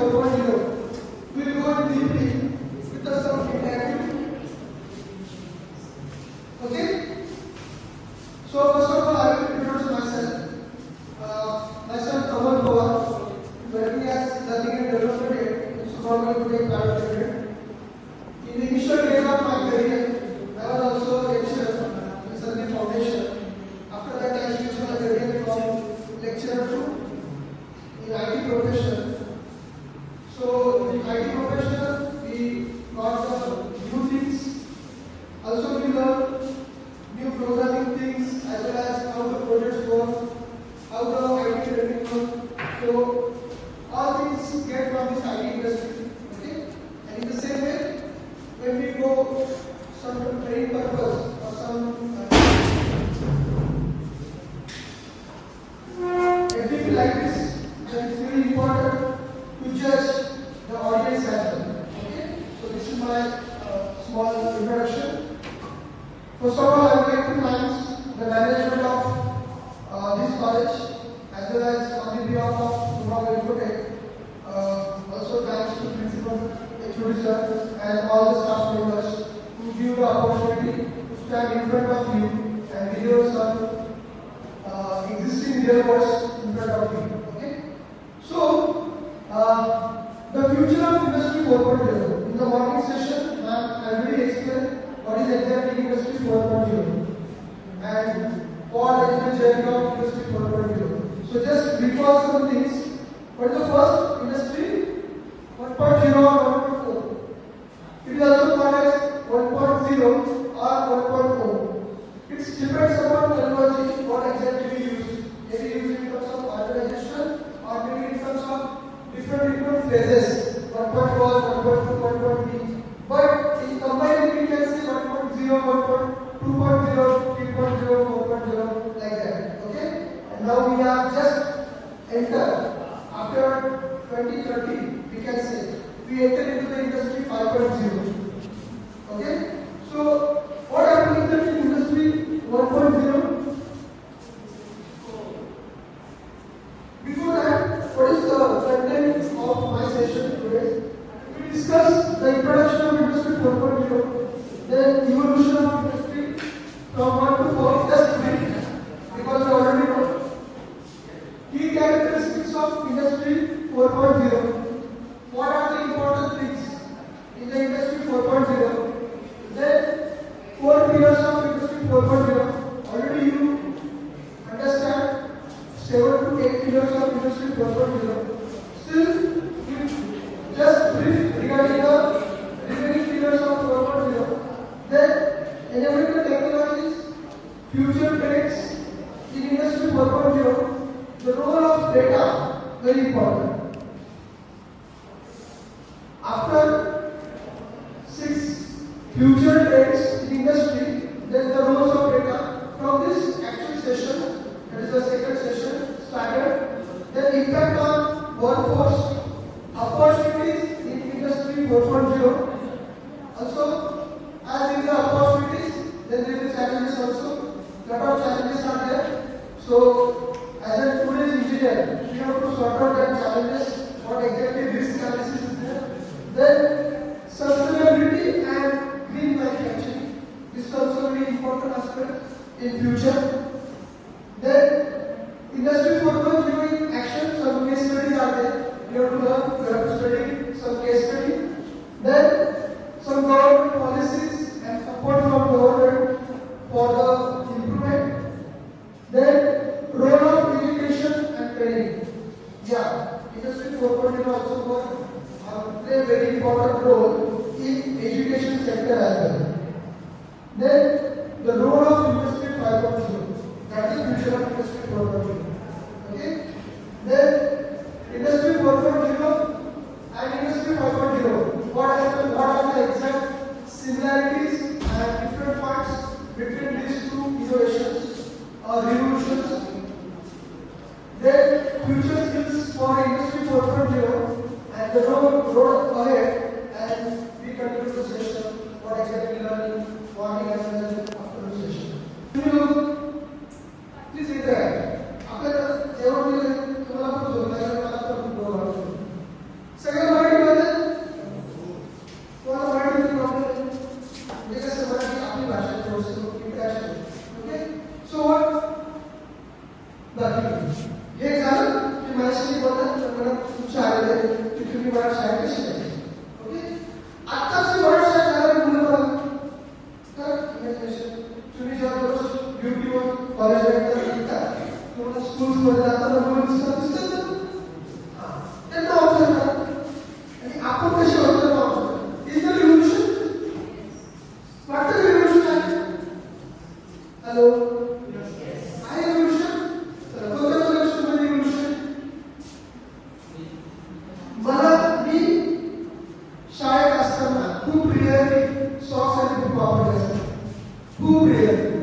4.0, we will go deeply with some interactive. Okay? So first of all, I will introduce myself. Myself, Amal Pawar, working as learning and development head in Supermarket Private Limited. In the initial days of my career, I was also a lecturer in Sandeep Foundation. After that, I switched my career from lecturer to in IT profession. So in IT profession, we got new things. Also, we learned new programming things as well as how the projects work, how the IT training works. So all things get from this IT industry. Okay, and in the same way, when we go some training purpose or some activity like this, then it's very important to judge the audience as well. Okay, so this is my small introduction. First of all, I would like to thank the management of this college as well as on behalf of Supermarket Infotech. Also thanks to Principal HOD sir and all the staff members who give the opportunity to stand in front of you and deliver some existing real words in front of you. Okay? So, the future of Industry 4.0. In the morning session, I already explained what is exactly Industry 4.0 and what is the journey of Industry 4.0. So just recall some things. What is the first industry? 1.0 or 1.4. It is also called as 1.0 or 1.0. It depends upon terminology what exactly we use. Maybe used in terms of organization or maybe in terms of different phases. 1.1, 1.2, 1.3. But in combined we can say 1.0, 1.2.0, 3.0, 4.0 like that. Okay? And now we are just enter after 2030. We can say we enter into the industry 5.0. Okay? So what happens in industry 1.0? Before that, what is the content of my session today? We discuss the introduction of industry 4.0, then evolution of industry from 1 to 4, just brief, because we already know. Key characteristics of industry 4.0. What are the important things in the industry 4.0? Then 4 pillars of industry 4.0. Already you understand 7 to 8 pillars of industry 4.0. Still, just brief regarding the remaining pillars of 4.0. Then enabling the technologies, future trends in industry 4.0. The role of data, very important. After 6 future trends in industry, then the roles of data. From this actual session, that is the second session, started. Then impact on workforce, opportunities in industry 4.0. Also, as in the opportunities, then there will be challenges also. Lot of challenges are there. So, as a today's engineer, we have to sort out that challenges, what exactly risk analysis is there. Then sustainability and green manufacturing. This is also a very important aspect in future. Then industry 4.0 in action, some case studies are there. You have to learn, you have to study some case study. Then some government policies and support from government for the improvement. Then role of education and training. Yeah, industry 4.0 also play a very important role in education sector as well. Then the role of industry 5.0. That is future of industry 4.0. Okay. Then industry 4.0 and industry 5.0. What are the exact similarities and different parts between these two innovations or revolutions? Then future skills for industry 4.0 and the road ahead, and we continue the session. What exactly learning, morning as well as after the session. Please interact. After the हे झालं की माझ्याशी बोलतात तर मला तुमच्या आले की तुम्ही मला शाळेत कशी जायची. ओके, आत्ताच मी मला शाळेत झालं मुलं बघा तर इमॅजिनेशन तुम्ही जेव्हा दररोज युट्यूबवर कॉलेजला येतात किंवा स्कूल्समध्ये जाताना मुलं दिसतात ना, त्यांना ऑब्झर्व करा आणि आपण कसे होतो ना ऑब्झर्व. इज द रिव्होल्यूशन वाटतं रिव्होल्यूशन आहे. हॅलो आहे रिव्होल्यूशन. तर कोणत्या रिव्होल्यूशन रिव्होल्यूशन मला मी शाळेत असताना खूप रिअरली सॉक्स आणि बुक वापरले असतात. खूप रिअरली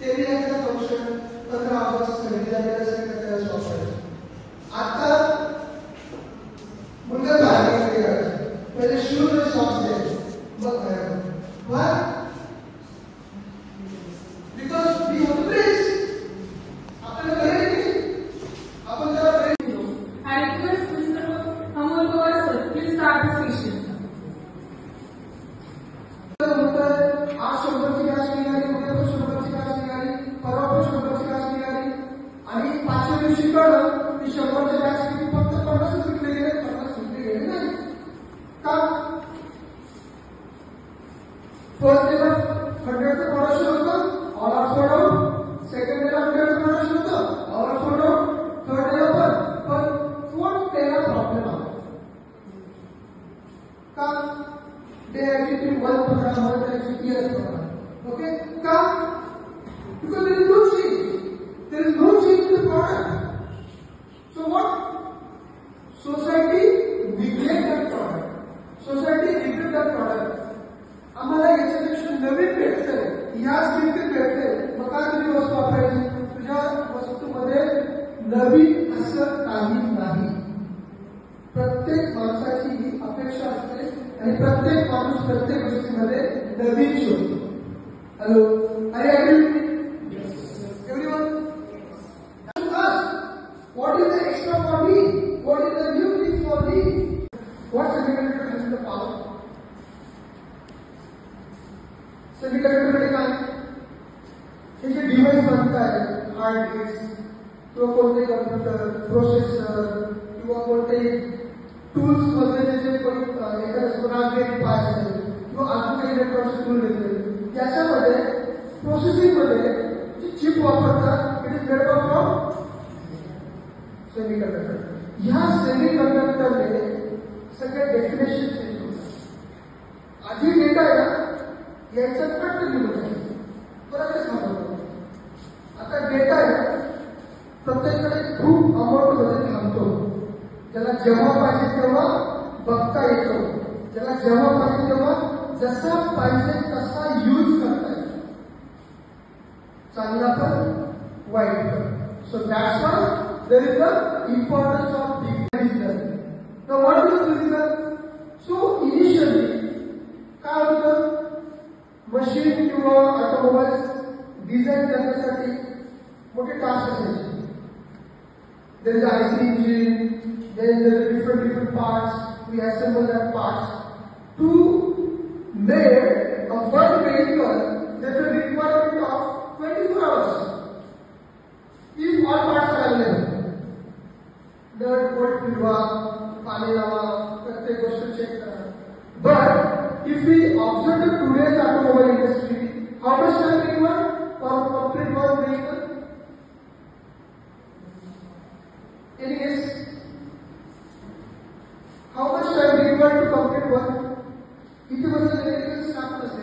तेरी एखादा फंक्शन 15 ऑगस्ट संविधानासाठी त्याला सॉक्स वापरायचे. आता मुलगा बाहेर गेला पहिले शूज आणि सॉक्स द्यायचे मग बाहेर. Why? Because we have to praise. आपल्याला कळेल की आपण त्याला praise करू. I request Mr. Amol Pawar sir, please start the session. आज 100ची बॅच निघाली, उद्या पण 100ची बॅच निघाली, परवा पण 100ची बॅच निघाली आणि 5व्या दिवशी कळलं की 100च्या बॅच फक्त 50 सुटले गेले, 50 सुटले गेले नाही. का? फर्स्ट डे 100चं प्रोडक्शन होतं, all are sold out. Second डेला 100चं प्रोडक्शन होतं, all are sold out. Third डेला पण फोर्थ डेला प्रॉब्लेम आला. का? डे ऍक्टिव्हिटी 1 पकडा, मंथ ऍक्टिव्हिटी 2 पकडा. ओके, का? Because there is no change. There is no change in the product. So what? Society neglect that product. Society neglect that product. आम्हाला याच्यापेक्षा नवीन भेटतंय, ह्याच किमतीत भेटतंय, मग काय तुझी वस्तू वापरायची. तुझ्या वस्तूमध्ये नवीन असं काही नाही. प्रत्येक माणसाची ही अपेक्षा असते आणि प्रत्येक माणूस प्रत्येक गोष्टीमध्ये नवीन शोधतो. हॅलो, अरे everyone, what is the extra for me, what is the new thing for me, what semiconductor has the power. सेमीकंडक्टरकडे काय हे जे डिव्हाइस बनताय, हार्ड डिस्क किंवा कोणते कम्प्युटर प्रोसेसर किंवा कोणते टूल्स मधले जे एखादं राजवेरी पाय असेल किंवा अजून काही इलेक्ट्रॉनिक्स टूल घेतले त्याच्यामध्ये प्रोसेसिंग मध्ये जी चिप वापरतात it is made of semiconductor. ह्या सेमीकंडक्टरने सगळे डेफिनेशन चेंज होतात. आधी डेटा आहे ना याचं कट लिहून जायचं, बरं सांगतो. आता डेटा आहे प्रत्येकाकडे खूप अमाऊंट मध्ये थांबतो. ज्याला जेव्हा पाहिजे तेव्हा बघता येतो, ज्याला जेव्हा पाहिजे तेव्हा जसा पाहिजे तसा यूज करता येतो, चांगला पण वाईट पण. So that's why there is the importance of digital. Now what is digital? So initially काय होतं, मशीन किंवा ऑटोमोबाईल्स डिझाईन करण्यासाठी मोठे टास्क असायचे. देयर इज आयसी engine, there are different parts. We assemble that parts to make a one vehicle that will requirement of 24 hours. If all parts are available, nut, bolt, फिरवा, पाणी लावा, प्रत्येक गोष्ट check करा. But if we observe the today's automobile industry, how much time required for complete one vehicle? Any guess? How much time required to complete one? इथे बसले mechanical staff नसते,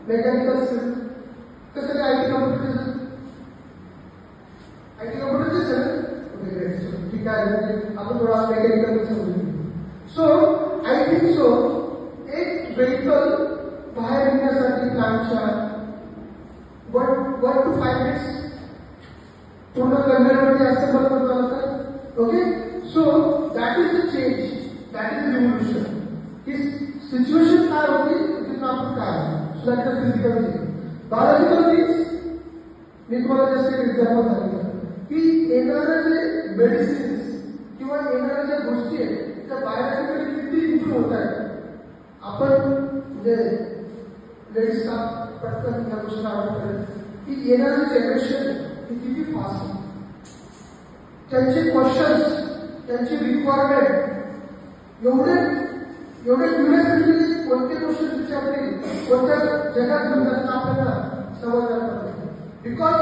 mechanical कसं काय IT कम्प्युटर ठीक आहे, आपण थोडा मेकॅनिकल समजू. सो आय थिंक सो एक व्हेकल बाहेर निघण्यासाठी प्लांटच्या 1 to 5 minutes पूर्ण कन्व्हेयरमध्ये असेंबल करतो आलं तर. Okay, so that is the change, that is revolution. ही सिच्युएशन काय होती तिथून आपण काय so that is physical thing. Biological things मी तुम्हाला जस्ट एक एक्झाम्पल सांगितलं की येणाऱ्या जे मेडिसिन्स किंवा येणाऱ्या ज्या गोष्टी आहेत त्या बायोलॉजिकली किती इम्प्रूव्ह होत आहेत. आपण म्हणजे लेडीजला पटकन या गोष्टी आवडतात की येणारं जनरेशन हे किती फास्ट आहे. त्यांचे क्वेश्चन्स, त्यांची रिक्वायरमेंट एवढे क्युरियोसिटी कोणते क्वेश्चन विचारतील, कोणत्या जगात घेऊन जायचं आपल्याला समजणार नाही. बिकॉज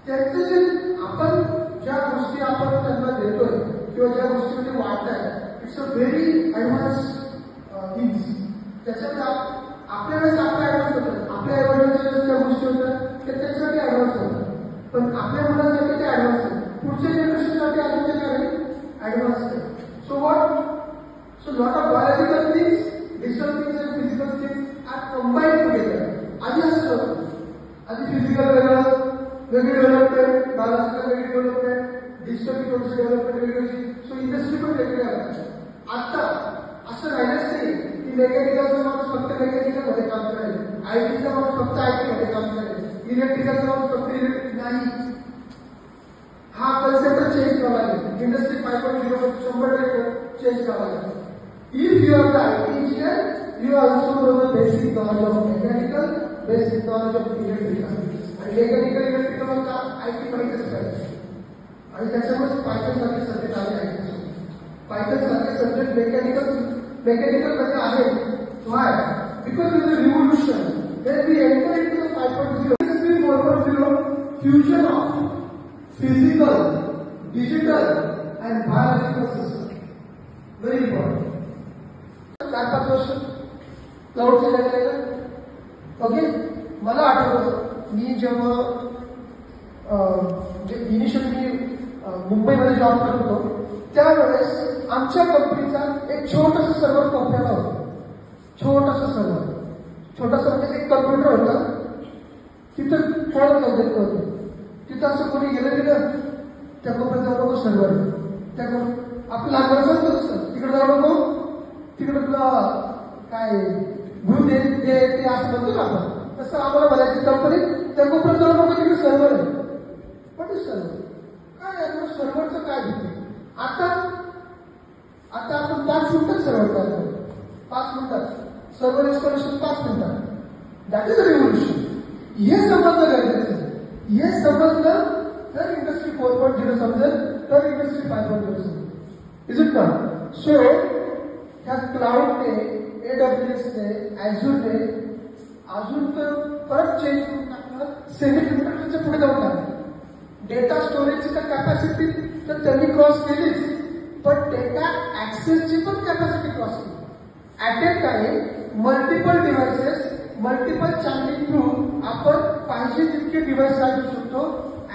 त्यांचं जे आपण ज्या गोष्टी आपण त्यांना देतोय किंवा ज्या गोष्टीमध्ये वाटत आहे, it's a very advance things. त्याच्यामध्ये आपल्यालाच आपल्या ॲडव्हान्स होतात. आपल्या आईवडिलांच्या ज्या गोष्टी होतात ते त्याच्यासाठी ॲडव्हान्स होतात, पण आपल्या मुलांसाठी ते ॲडव्हान्स आहे. पुढच्या जनरेशनसाठी अजून ते काय ॲडव्हान्स आहे. So what? So lot of biological things, digital things and physical things are combined together. आधी असं होतं. आधी फिजिकल वेगळी डेव्हलपमेंट, बायोलॉजिकल वेगळी डेव्हलपमेंट, डिजिटल डेव्हलपमेंट वेगळी. सो इंडस्ट्री पण वेगळी आहे. आता असं राहिलंच नाही की मेकॅनिकलचा माणूस फक्त मेकॅनिकल मध्ये काम करेल, आयटीचा माणूस फक्त आयटी मध्ये काम करेल, इलेक्ट्रिकलचा माणूस फक्त इलेक्ट्रिक नाही. हा कन्सेप्ट चेंज करावा लागेल. इंडस्ट्री 5.0 100% चेंज करावा लागेल. If you are the IT engineer, you also know the basic knowledge of mechanical, basic knowledge of electrical. And mechanical, electrical का IT माहितच पाहिजे. आणि त्याच्यामुळे पायथन सारखे सब्जेक्ट आले आहेत. पायथन सारखे सब्जेक्ट मेकॅनिकल मध्ये आहेत. Why? Because it is a revolution. When we enter into the 5.0, this is 4.0 fusion of physical, digital, and biological system. Very important. 4-5 वर्ष क्लाउडच्या जगाला. ओके, मला आठवतं मी जेव्हा इनिशियली मुंबईमध्ये जॉब करत होतो त्यावेळेस आमच्या कंपनीचा एक छोटंसं सर्व्हर कोपऱ्याला होतं. छोटंसं सर्व्हर, छोटंसं म्हणजे एक कम्प्युटर होता. तिथं फळ प्रोजेक्ट होते. तिथं असं कोणी गेलं त्या कोपऱ्यात जाऊ नको सर्व्हर, त्या आपलं लहान सांगतो तसं तिकडे जाऊ नको, तिकडे तुला काय भूत ते असं म्हणतो ना आपण, तसं आम्हाला म्हणायचं कंपनीत त्या कोपऱ्यात जाऊ नको, तिकडे सर्व्हर आहे. पण सर्व्हर काय आहे, सर्व्हरचं काय भीती. आता आपण 5 मिनिटात सर्व्हर तयार करतो. 5 मिनिटात सर्व्हर इन्स्टॉलेशन 5 मिनिटात. That is a revolution. हे समजलं गरजेचं आहे. हे समजलं तर इंडस्ट्री 4.0 समजेल, तर इंडस्ट्री 5.0 समजेल. Is it not? सो ह्या क्लाउडने, AWSने, Azureने अजून तर परत चेंज करून टाकलं. सेमीकंडक्टरच्या पुढे जाऊन टाकलं. डेटा स्टोरेजची तर कॅपॅसिटी तर त्यांनी क्रॉस केलीच, पण डेटा ऍक्सेसची पण कॅपॅसिटी क्रॉस केली. At a time multiple devices, multiple channelling through आपण पाहिजे तितके डिव्हाइस काय करू शकतो,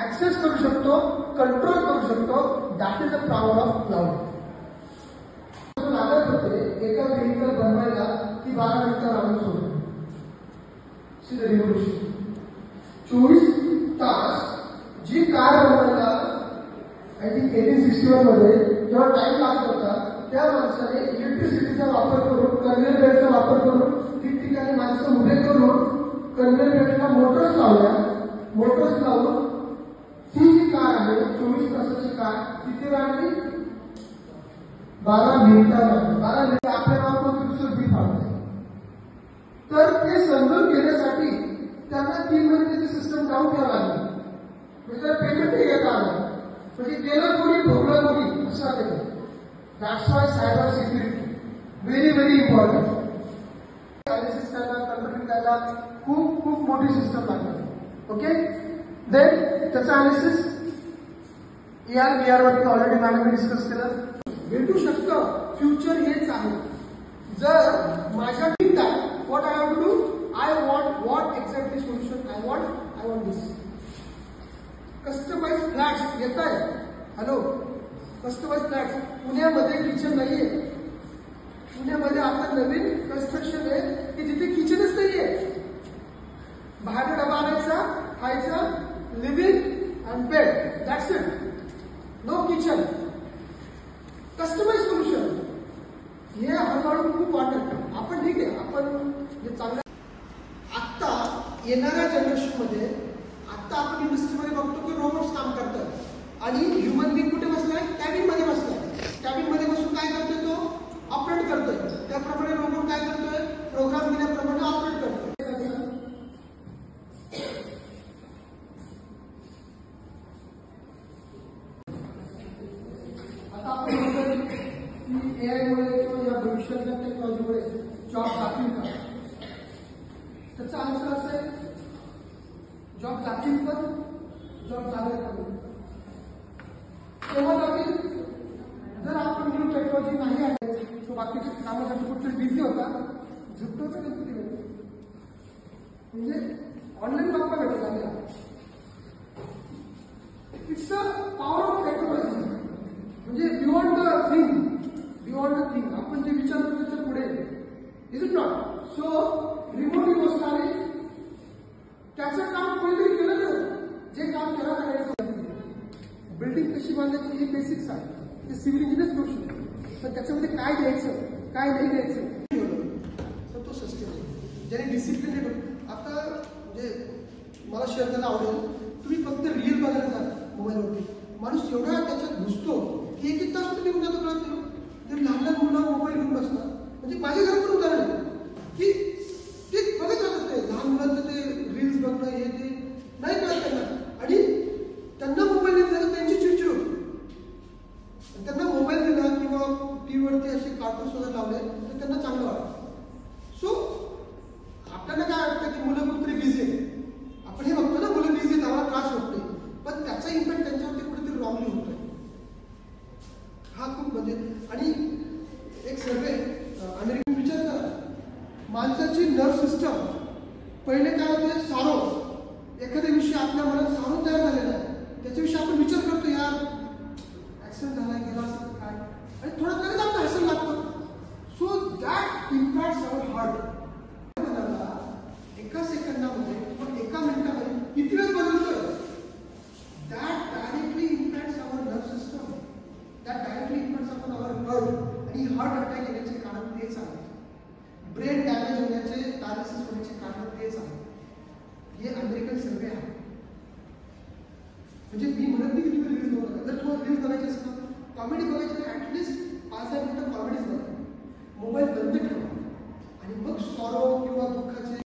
ऍक्सेस करू शकतो, कंट्रोल करू शकतो. That is the power of cloud. लागत होते एका व्हेहिकल बनवायला ती 12 मिनिटं लागून सोडली. See the revolution. 24 तास जी कार बनवायला आय थिंक 1861 मध्ये जेव्हा टाइम लागत होता, त्या माणसाने इलेक्ट्रिसिटीचा वापर करून, कन्व्हेयर बेल्टचा वापर करून ठिकठिकाणी माणसं उभे करून कन्व्हेयर बेल्टला मोटर्स लावल्या. मोटर्स लावून ती जी कार आहे 24 तासाची कार तिथे लागली 12 मिनिटांमध्ये. 12 मिनिटं आपल्या नावावर दुसरं बी फाडते. तर ते समजून घेण्यासाठी त्यांना 3 महिन्याची सिस्टम डाऊन ठेवावी लागली. म्हणजे पेटंटही घेता आलं, म्हणजे गेलं कोणी भोगलं कोणी असं आहे. That's why cyber security very very important. Analysis करायला, कम्प्युटिंग करायला खूप मोठी सिस्टम लागते. ओके, देन त्याचं अनालिसिस AR वरती ऑलरेडी मॅडमने डिस्कस केलं. भेटू शकतं. फ्युचर हेच आहे. जर माझ्या टीमला what I have to do, I want what exactly solution I want this. Customize flats येत आहे. हॅलो, कस्टमाइज फ्लॅट्स पुण्यामध्ये किचन नाहीये. पुण्यामध्ये आता नवीन कन्स्ट्रक्शन आहे की जिथे किचनच नाहीये. बाहेर डबा आणायचा, खायचा, living and bed, that's it. No kitchen. Customise solution हे हळूहळू खूप वाटत. आपण ठीक आहे, आपण जे चांगलं आत्ता येणाऱ्या जनरेशनमध्ये आता आपण इंडस्ट्रीमध्ये बघतो की रोबोट्स काम करतात आणि ह्युमन बीइंग कुठे बसलाय, कॅबिन मध्ये बसलाय. कॅबिन मध्ये बसून काय करतोय, तो ऑपरेट करतोय. त्याप्रमाणे रोबोट काय करतोय, प्रोग्राम दिल्याप्रमाणे ऑपरेट करतोय. AI मुळे किंवा या भविष्यातल्या टेक्नॉलॉजीमुळे जॉब जातील का? त्याचा आन्सर असं आहे, जॉब जातील पण जॉब झाले पण. तेव्हा जातील जर आपण न्यू टेक्नॉलॉजी नाही आहे तो बाकीच्या कामासाठी कुठे बिझी होता, झुकतोच किती होतो. म्हणजे ऑनलाईन काम भेटत झाले. It's a power of technology. म्हणजे बियॉन्ड द थिंग आपण जे विचार करतो त्याच्या पुढे. Is it not? So remote बसणारे त्याचं काम कोणीतरी केलं नाही, जे काम त्याला करायचं. बिल्डिंग कशी बांधायची हे बेसिक्स आहे, ते सिव्हिल इंजिनियर्स करू शकतो. पण त्याच्यामध्ये काय द्यायचं काय नाही द्यायचं तर तो सस्टेन ज्याने डिसिप्लिन. आता म्हणजे मला शेअर करायला आवडेल, तुम्ही फक्त रील बघायला जा मोबाईलवरती, माणूस एवढा त्याच्यात घुसतो की एक तास कुठे निघून जातो कळत नाही. तर लहान लहान मुलं मोबाईल घेऊन बसतात. म्हणजे माझ्या घरात पण उदाहरण आहे की ते बघत राहतात, ते लहान मुलांचं ते रील्स बघणं हे ते नाही कळत त्यांना. आणि त्यांना मोबाईल दिला तर त्यांची चिडचिड होती. त्यांना मोबाईल दिला किंवा टीव्हीवरती असे कार्टून्स वगैरे लावले तर त्यांना चांगलं वाटतं. सो आपल्याला काय वाटतं की मुलं कुठेतरी बिझी आहेत, आपण हे बघतो ना मुलं बिझी आहेत आम्हाला त्रास होत नाही, पण त्याचा इम्पॅक्ट त्यांच्यावरती कुठेतरी रॉंगली होतोय. हा खूप म्हणजे. आणि एक सर्वे अमेरिकन विचार करा, माणसाची नर्व सिस्टम पहिले काय होते, सारो. एखाद्या विषयी आपल्या मनात सारो तयार झालेला आहे, त्याच्याविषयी आपण विचार करतो, यार ऍक्सिडेंट झाला गेला असं काय, आणि थोडं तरी आपण हसायला लागतो. So that impacts our heart. एका सेकंदामध्ये किंवा एका मिनिटामध्ये किती वेळ बदलतोय, that directly impacts our nerve system, that directly impacts upon our heart. आणि हार्ट अटॅक येण्याचे कारण तेच आहे, ब्रेन डॅमेज होण्याचे, पॅरालिसिस होण्याचे कारण तेच आहे. हे अमेरिकन सर्वे आहे. म्हणजे मी म्हणत नाही की तुम्ही रील्स बघा, जर तुम्हाला रील्स बघायची असेल कॉमेडी बघायची ऍटलिस्ट 5-10 मिनिटं कॉमेडीच बघा, मोबाईल बंद ठेवा आणि मग सॉरो किंवा दुःखाचे